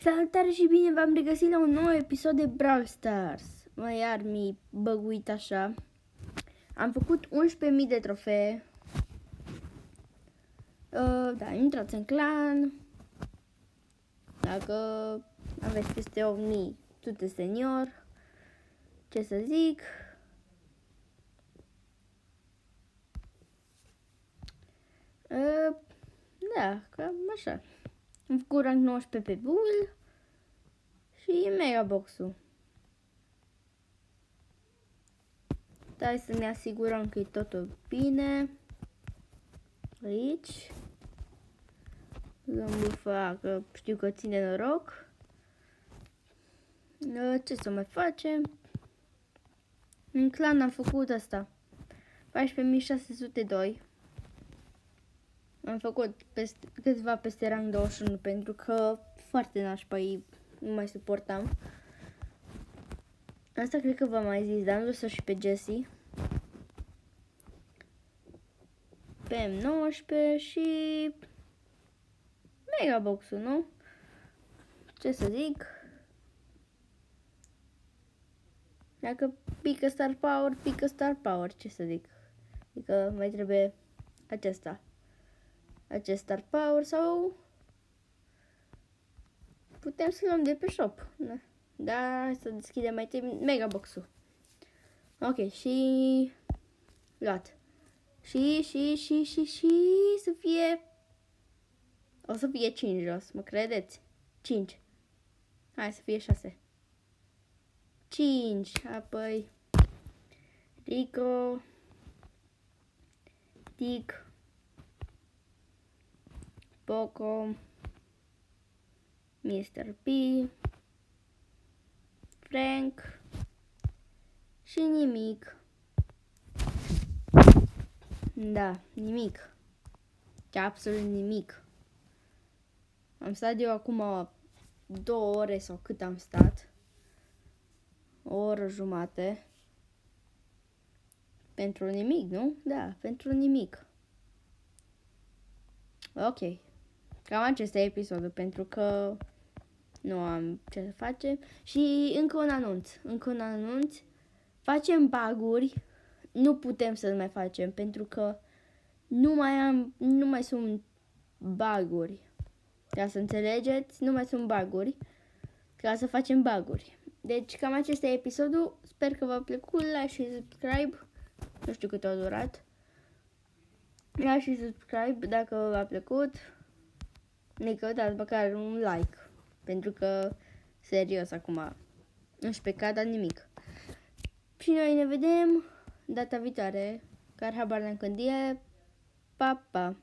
Salutare și bine v-am regăsit la un nou episod de Brawl Stars. Iar mi-i băguit așa. Am făcut 11.000 de trofee. Da, intrați în clan. Dacă aveți peste 8.000, sunteți senior. Ce să zic? Da, cam așa. Am făcut rank 19 pe Bull și Megabox-ul. Hai să ne asigurăm că e totul bine. Aici. Zombifa, că știu că ține noroc. Ce să mai facem? În clan am făcut asta. 14.602. Am făcut câțiva peste rang 21 pentru că foarte nașpa ei nu mai suportam. Asta cred că v-am mai zis, dar am dus-o și pe Jessie. Pe M19 și Megabox-ul, nu? Ce să zic? Dacă pică Star Power, pică Star Power, ce să zic? Adică mai trebuie acesta. Acest Star Power sau putem să luăm de pe shop. Da, hai să deschidem mai întâi Megabox-ul. Ok, și luat. Și să fie... O să fie 5 jos, mă credeți? 5. Hai să fie 6. 5, apoi Rico, Tic, Poco, Mr. P, Frank și nimic. Da, nimic. Absolut nimic. Am stat eu acum 2 ore sau cât am stat. O oră jumate. Pentru nimic, nu? Da, pentru nimic. Ok. Cam acesta e episodul, pentru că nu am ce să facem. Și încă un anunț. Facem bug-uri. Nu putem să mai facem, pentru că nu mai sunt bug-uri. Ca să înțelegeți, nu mai sunt bug-uri. Ca să facem bug-uri. Deci cam acesta e episodul. Sper că v-a plăcut. Like și subscribe. Nu știu cât a durat. Like și subscribe dacă v-a plăcut. Ne căutați măcar un like. Pentru că, serios, acum nu știu pe cada nimic. Și noi ne vedem data viitoare. Care habar n-am când e. Pa, pa!